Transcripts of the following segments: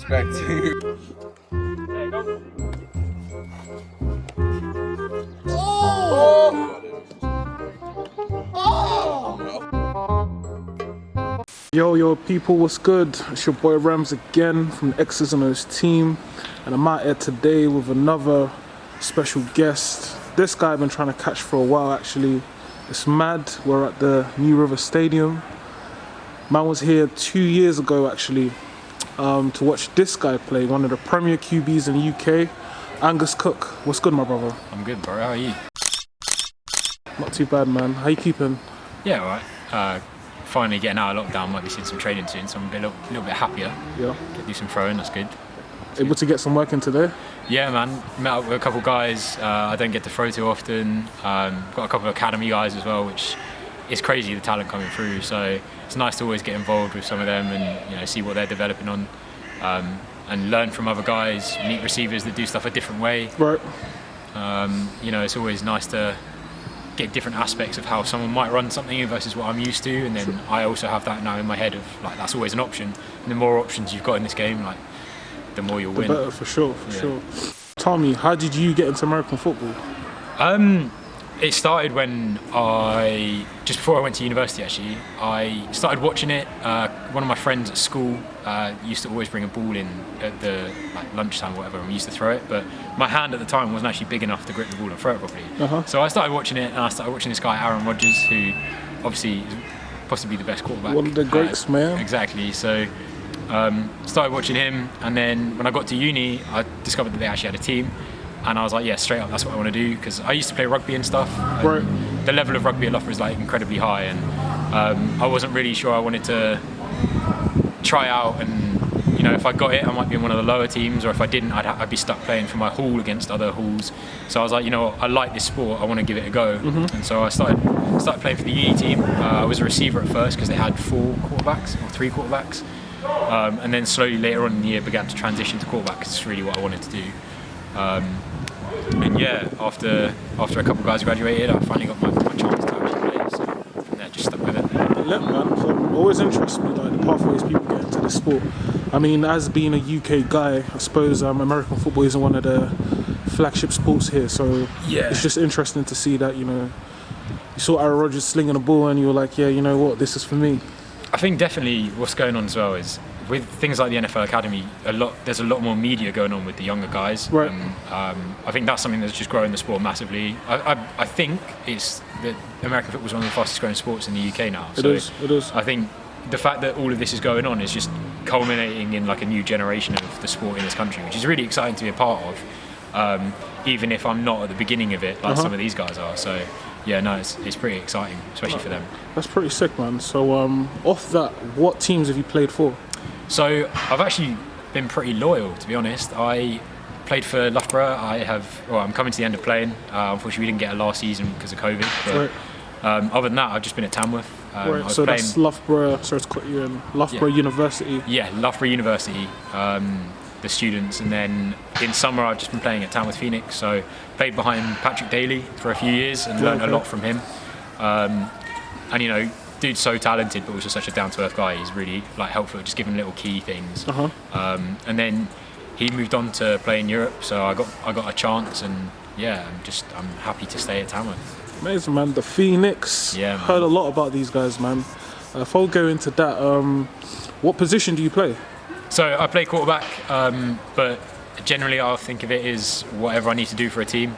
Respect. Yo, people, what's good? It's your boy Rams again from the X's and O's team, and I'm out here today with another special guest. This guy I've been trying to catch for a while actually. It's mad, we're at the New River Stadium. Man was here 2 years ago actually to watch this guy play, one of the premier QBs in the UK, Angus Cook. What's good, my brother? I'm good, bro. How are you? Not too bad, man. How you keeping? Yeah, alright. Finally getting out of lockdown, might be seeing some training soon, so I'm a little bit happier. Yeah. Get do some throwing, that's good. Able to get some work in today? Yeah, man. Met up with a couple guys. I don't get to throw too often. Got a couple of academy guys as well, which is crazy, the talent coming through. So it's nice to always get involved with some of them and see what they're developing on, and learn from other guys. Meet receivers that do stuff a different way. Right. It's always nice to get different aspects of how someone might run something versus what I'm used to, and then I also have that now in my head of like that's always an option. And the more options you've got in this game, like the more you'll win. Better, for sure. Tell me, how did you get into American football? It started when just before I went to university actually, I started watching it. One of my friends at school used to always bring a ball in at the lunchtime or whatever, and we used to throw it, but my hand at the time wasn't actually big enough to grip the ball and throw it properly. So I started watching it, and I started watching this guy, Aaron Rodgers, who obviously is possibly the best quarterback. One of the greats, man. Exactly. So started watching him, and then when I got to uni, I discovered that they actually had a team. And I was like, yeah, straight up, that's what I want to do, because I used to play rugby and stuff. And right. The level of rugby at Loughborough is like incredibly high, and I wasn't really sure I wanted to try out. And if I got it, I might be in one of the lower teams, or if I didn't, I'd be stuck playing for my hall against other halls. So I was like, I like this sport, I want to give it a go. And so I started playing for the uni team. I was a receiver at first because they had 4 quarterbacks or 3 quarterbacks, and then slowly later on in the year began to transition to quarterback because it's really what I wanted to do. And yeah, after a couple of guys graduated, I finally got my chance to actually play. So from there, just stuck with it. Yeah, man. So always interests me like the pathways people get into the sport. I mean, as being a UK guy, I suppose American football isn't one of the flagship sports here. So yeah, it's just interesting to see that you saw Aaron Rodgers slinging a ball and you were like, yeah, you know what, this is for me. I think definitely what's going on as well is, with things like the NFL Academy, there's a lot more media going on with the younger guys. Right. I think that's something that's just growing the sport massively. I think it's that American football is one of the fastest growing sports in the UK now. It is. I think the fact that all of this is going on is just culminating in like a new generation of the sport in this country, which is really exciting to be a part of, even if I'm not at the beginning of it like some of these guys are. So yeah, no, it's pretty exciting, especially for them. That's pretty sick, man. So off that, what teams have you played for? So I've actually been pretty loyal, to be honest. I played for Loughborough. I'm coming to the end of playing. Unfortunately, we didn't get a last season because of COVID. But other than that, I've just been at Tamworth. So that's Loughborough. Sorry to cut you in. Loughborough University. Yeah, Loughborough University. The students, and then in summer I've just been playing at Tamworth Phoenix. So played behind Patrick Daly for a few years and learned a lot from him. And dude's so talented, but also such a down-to-earth guy. He's really helpful at just giving little key things. And then he moved on to play in Europe, so I got a chance, and yeah, I'm happy to stay at Tamworth. Amazing, man. The Phoenix. Yeah, man. Heard a lot about these guys, man. If I'll go into that, what position do you play? So I play quarterback, but generally I'll think of it as whatever I need to do for a team.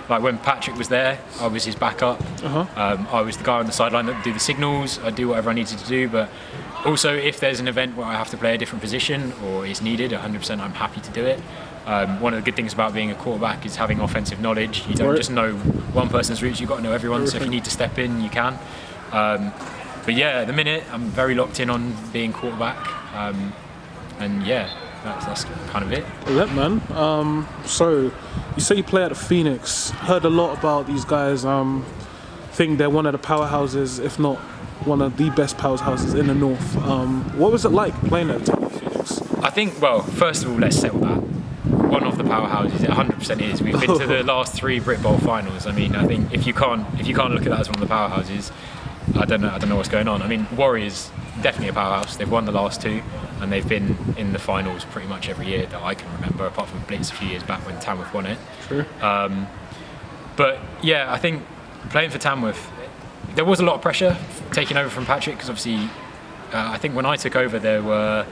Like when Patrick was there, I was his backup. I was the guy on the sideline that would do the signals. I'd do whatever I needed to do, but also if there's an event where I have to play a different position or is needed, 100% I'm happy to do it. One of the good things about being a quarterback is having offensive knowledge. You don't just know one person's routes, you've got to know everyone. So if you need to step in, you can. But yeah, at the minute, I'm very locked in on being quarterback. And yeah, that's kind of it. Yeah, man. So you say you play at the Phoenix. Heard a lot about these guys. Think they're one of the powerhouses, if not one of the best powerhouses in the north. What was it like playing at the Phoenix? I think, well, first of all, let's settle that. One of the powerhouses, it 100% is. We've been to the last 3 Britball finals. I mean, I think if you can't look at that as one of the powerhouses, I don't know what's going on. I mean, Warriors definitely a powerhouse. They've won the last 2. and they've been in the finals pretty much every year that I can remember, apart from Blitz a few years back when Tamworth won it. True. But yeah, I think playing for Tamworth, there was a lot of pressure taking over from Patrick, because obviously I think when I took over there were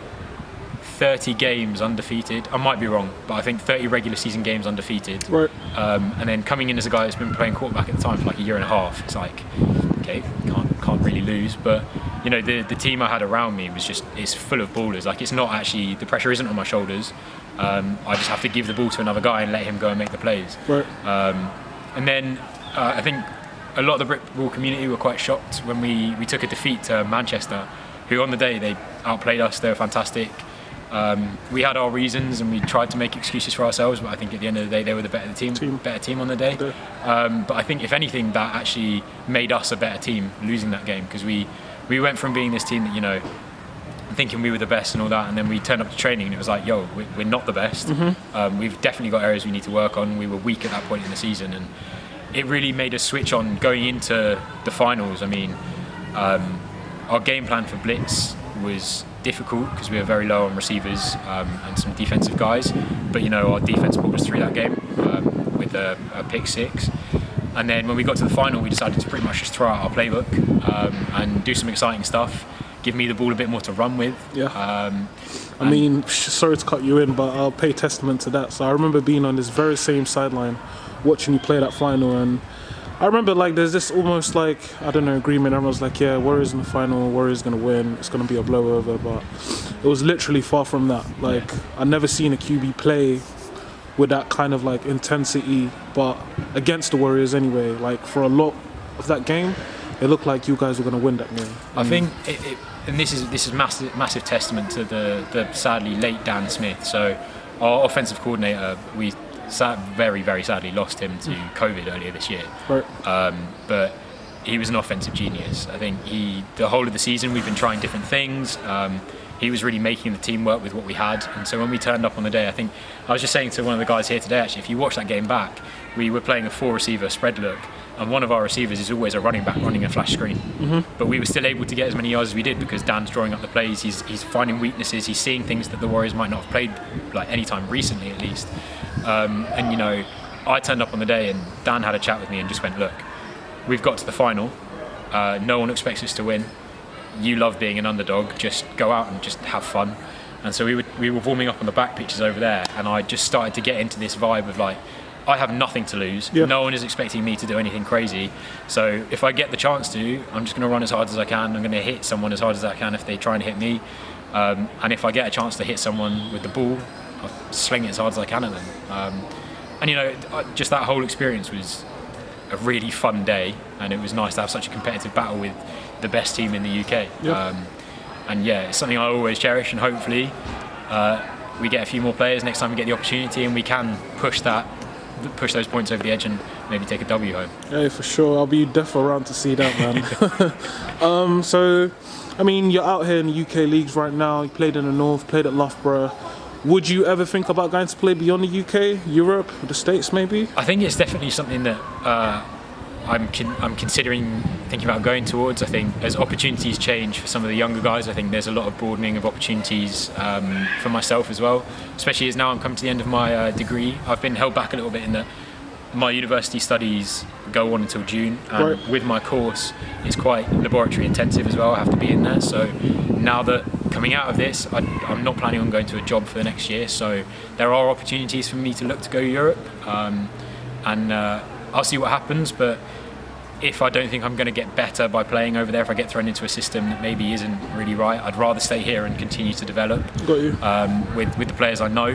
30 games undefeated. I might be wrong, but I think 30 regular season games undefeated. Right. And then coming in as a guy that's been playing quarterback at the time for like a year and a half, it's like, okay, can't really lose. But you know, the team I had around me was it's full of ballers. Like, it's not actually, the pressure isn't on my shoulders. I just have to give the ball to another guy and let him go and make the plays. Right. And then I think a lot of the Britball community were quite shocked when we took a defeat to Manchester, who on the day they outplayed us. They were fantastic. We had our reasons and we tried to make excuses for ourselves, but I think at the end of the day they were the better team on the day. But I think if anything, that actually made us a better team losing that game, because we went from being this team that, you know, thinking we were the best and all that, and then we turned up to training and it was like, yo, we're not the best. We've definitely got areas we need to work on. We were weak at that point in the season, and it really made us switch on going into the finals. I mean, our game plan for Blitz was difficult because we were very low on receivers and some defensive guys, but you know, our defense pulled us through that game with a pick six. And then when we got to the final, we decided to pretty much just throw out our playbook and do some exciting stuff, give me the ball a bit more to run with. I mean, sorry to cut you in, but I'll pay testament to that. So I remember being on this very same sideline watching you play that final, and I remember like there's this almost like, I don't know, agreement. Everyone's like, yeah, Warriors in the final, Warriors going to win, it's going to be a blowover, but it was literally far from that. Like, I've never seen a QB play with that kind of like intensity, but against the Warriors anyway. Like, for a lot of that game, it looked like you guys were going to win that game. I think and this is massive testament to the sadly late Dan Smith. So our offensive coordinator, we very, very sadly lost him to COVID earlier this year. Right. But he was an offensive genius. I think the whole of the season we've been trying different things. He was really making the team work with what we had. And so when we turned up on the day, I think I was just saying to one of the guys here today, actually, if you watch that game back, we were playing a 4-receiver spread look, and one of our receivers is always a running back running a flash screen. But we were still able to get as many yards as we did because Dan's drawing up the plays. He's finding weaknesses. He's seeing things that the Warriors might not have played like any time recently, at least. And you know, I turned up on the day and Dan had a chat with me and just went, look, we've got to the final. No one expects us to win. You love being an underdog. Just go out and just have fun. And so we were warming up on the back pitches over there, and I just started to get into this vibe of like, I have nothing to lose. Yeah. No one is expecting me to do anything crazy. So if I get the chance to, I'm just going to run as hard as I can. I'm going to hit someone as hard as I can if they try and hit me. And if I get a chance to hit someone with the ball, I'll sling it as hard as I can at them. And you know, just that whole experience was a really fun day, and it was nice to have such a competitive battle with the best team in the UK. Yep. And yeah, it's something I always cherish, and hopefully we get a few more players next time we get the opportunity, and we can push those points over the edge and maybe take a W home. Yeah, for sure. I'll be definitely around to see that, man. So, I mean, you're out here in the UK leagues right now. You played in the North, played at Loughborough. Would you ever think about going to play beyond the UK, Europe, the States maybe? I think it's definitely something that I'm considering thinking about going towards. I think as opportunities change for some of the younger guys, I think there's a lot of broadening of opportunities for myself as well, especially as now I'm coming to the end of my degree. I've been held back a little bit in that my university studies go on until June, and Right. with my course it's quite laboratory intensive as well. I have to be in there, so now that coming out of this, I'm not planning on going to a job for the next year, so there are opportunities for me to look to go Europe, and I'll see what happens. But if I don't think I'm going to get better by playing over there, if I get thrown into a system that maybe isn't really right, I'd rather stay here and continue to develop Got you. with the players I know.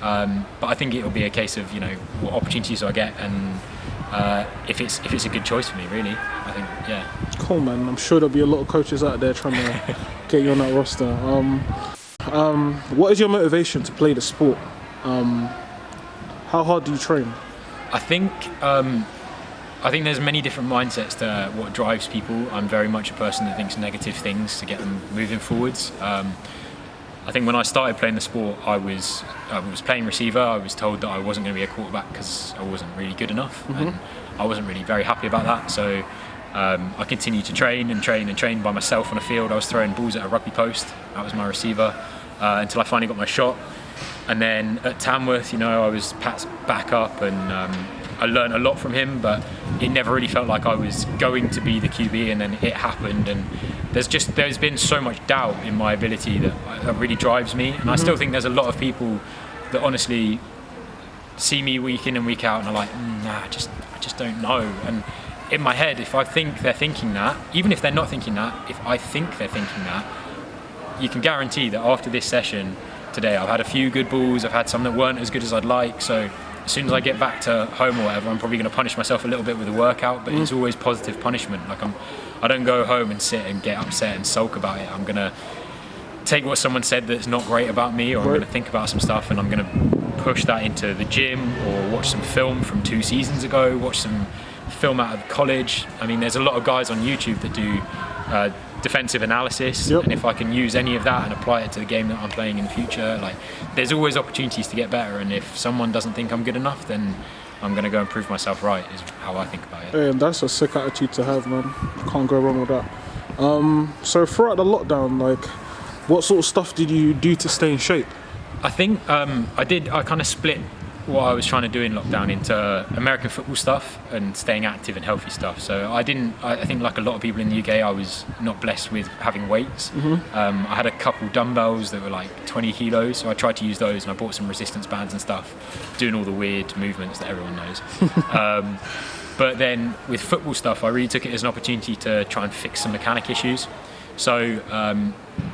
But I think it'll be a case of, you know, what opportunities do I get, and if it's a good choice for me, really. I think, yeah. Cool, man. I'm sure there'll be a lot of coaches out there trying to get you on that roster. What is your motivation to play the sport? How hard do you train? I think there's many different mindsets to what drives people. I'm very much a person that thinks negative things to get them moving forwards. I think when I started playing the sport, I was playing receiver. I was told that I wasn't going to be a quarterback because I wasn't really good enough, and I wasn't really very happy about that. So I continued to train by myself on a field. I was throwing balls at a rugby post. That was my receiver. until I finally got my shot. And then at Tamworth, I was Pat's backup, and I learned a lot from him, but it never really felt like I was going to be the QB, and then it happened. And there's been so much doubt in my ability that really drives me. And I still think there's a lot of people that honestly see me week in and week out and are like, I just don't know. And in my head, if I think they're thinking that, even if they're not thinking that, if I think they're thinking that, you can guarantee that after this session today, I've had a few good balls, I've had some that weren't as good as I'd like, so as soon as I get back to home or whatever, I'm probably going to punish myself a little bit with a workout, but it's always positive punishment. Like I don't go home and sit and get upset and sulk about it. I'm going to take what someone said that's not great about me, or I'm going to think about some stuff and I'm going to push that into the gym, or watch some film from 2 seasons ago, watch some film out of college. I mean, there's a lot of guys on YouTube that do defensive analysis, and if I can use any of that and apply it to the game that I'm playing in the future, like, there's always opportunities to get better, and if someone doesn't think I'm good enough, then I'm going to go and prove myself right, is how I think about it. Yeah, and that's a sick attitude to have, man. You can't go wrong with that. So throughout the lockdown, like, what sort of stuff did you do to stay in shape? I think I kind of split what I was trying to do in lockdown into American football stuff and staying active and healthy stuff. So I think like a lot of people in the UK, I was not blessed with having weights. I had a couple dumbbells that were like 20 kilos, so I tried to use those, and I bought some resistance bands and stuff, doing all the weird movements that everyone knows. But then with football stuff, I really took it as an opportunity to try and fix some mechanic issues. So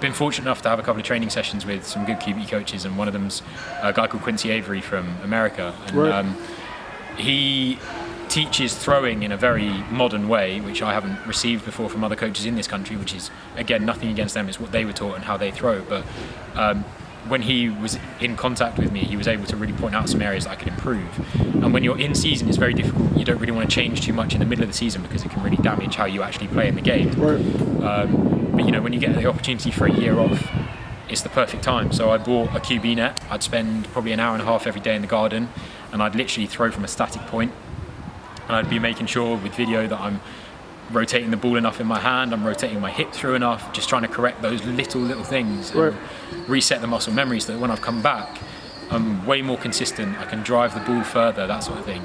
been fortunate enough to have a couple of training sessions with some good QB coaches, and one of them's a guy called Quincy Avery from America, and he teaches throwing in a very modern way, which I haven't received before from other coaches in this country, which is, again, nothing against them, it's what they were taught and how they throw. But when he was in contact with me, he was able to really point out some areas that I could improve. And when you're in season, it's very difficult. You don't really want to change too much in the middle of the season because it can really damage how you actually play in the game. But when you get the opportunity for a year off, it's the perfect time. So I bought a QB net. I'd spend probably an hour and a half every day in the garden, and I'd literally throw from a static point. And I'd be making sure with video that I'm rotating the ball enough in my hand, I'm rotating my hip through enough, just trying to correct those little things and reset the muscle memory so that when I've come back, I'm way more consistent, I can drive the ball further, that sort of thing.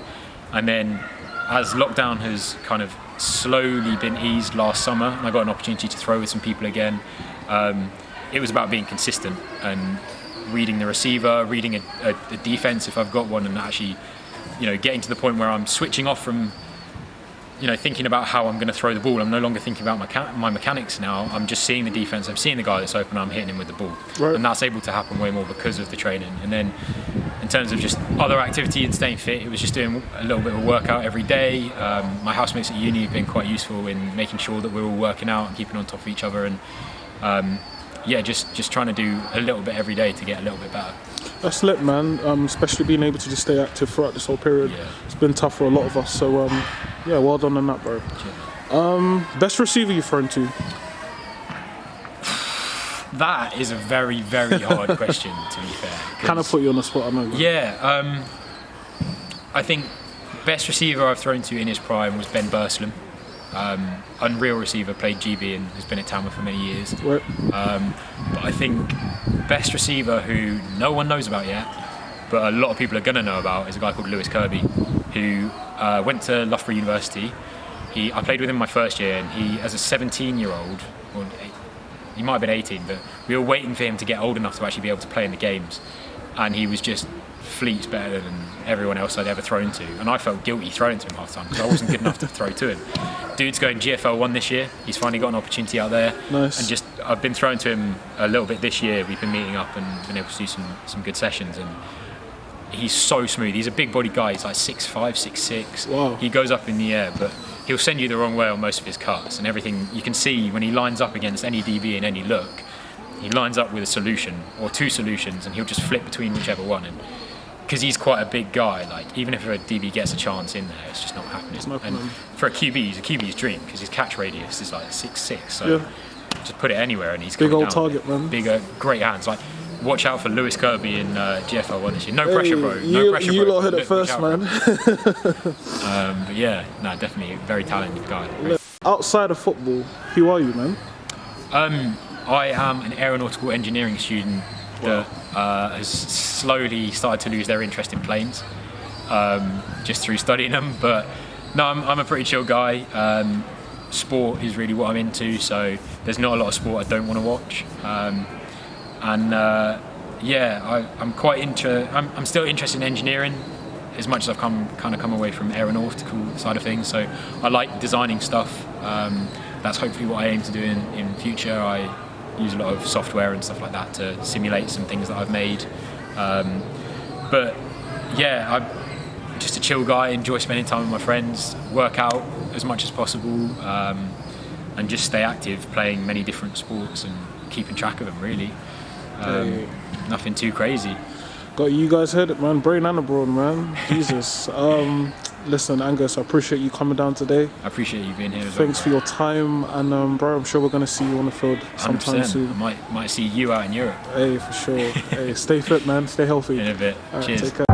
And then as lockdown has kind of slowly been eased last summer, and I got an opportunity to throw with some people again, it was about being consistent and reading the receiver, reading a defense if I've got one, and actually getting to the point where I'm switching off from thinking about how I'm going to throw the ball. I'm no longer thinking about my mechanics now. I'm just seeing the defense. I'm seeing the guy that's open. I'm hitting him with the ball, and that's able to happen way more because of the training. And then, in terms of just other activity and staying fit, it was just doing a little bit of a workout every day. My housemates at uni have been quite useful in making sure that we're all working out and keeping on top of each other. And just trying to do a little bit every day to get a little bit better. That's lit, man. Especially being able to just stay active throughout this whole period. Yeah. It's been tough for a lot of us. So, well done on that, bro. Best receiver you've thrown to? That is a very, very hard question, to be fair. Kind of put you on the spot, I know. Yeah. I think best receiver I've thrown to in his prime was Ben Burslem. Unreal receiver, played GB and has been at Tamworth for many years. Right. But I think best receiver who no one knows about yet, but a lot of people are going to know about, is a guy called Lewis Kirby, who went to Loughborough University. I played with him my first year, and he, as a 17-year-old, or he might have been 18, but we were waiting for him to get old enough to actually be able to play in the games, and he was just fleets better than everyone else I'd ever thrown to, and I felt guilty throwing to him half the time because I wasn't good enough to throw to him. Dude's going GFL 1 this year. He's finally got an opportunity out there. Nice. And I've been throwing to him a little bit this year. We've been meeting up and been able to do some good sessions, and he's so smooth. He's a big body guy. He's like 6'5", 6'6". Wow. He goes up in the air, but he'll send you the wrong way on most of his cuts and everything. You can see when he lines up against any DB in any look, he lines up with a solution or two solutions, and he'll just flip between whichever one. And because he's quite a big guy, like even if a DB gets a chance in there, it's just not happening. And for a QB, he's a QB's dream because his catch radius is like 6'6". So just put it anywhere and he's big old down. Target, man. Big, great hands. Like, watch out for Lewis Kirby in GFL 1 this year. No pressure, bro. No pressure, you bro. lot hit it first, man. But yeah, no, definitely a very talented guy. Outside of football, who are you, man? I am an aeronautical engineering student that has slowly started to lose their interest in planes, just through studying them. But no, I'm a pretty chill guy. Sport is really what I'm into, so there's not a lot of sport I don't want to watch. I'm quite I'm still interested in engineering, as much as I've come away from aeronautical side of things. So I like designing stuff. That's hopefully what I aim to do in future. I use a lot of software and stuff like that to simulate some things that I've made. But yeah, I'm just a chill guy. Enjoy spending time with my friends. Work out as much as possible, and just stay active, playing many different sports and keeping track of them. Really, nothing too crazy. Got you guys heard it, man. Brain and abroad, man. Jesus. Listen, Angus, I appreciate you coming down today. I appreciate you being here as Thanks for your time, and bro, I'm sure we're gonna see you on the field sometime 100%. soon. I might see you out in Europe. Hey, for sure. Hey, stay fit, man. Stay healthy. In a bit. All right, Cheers. take care.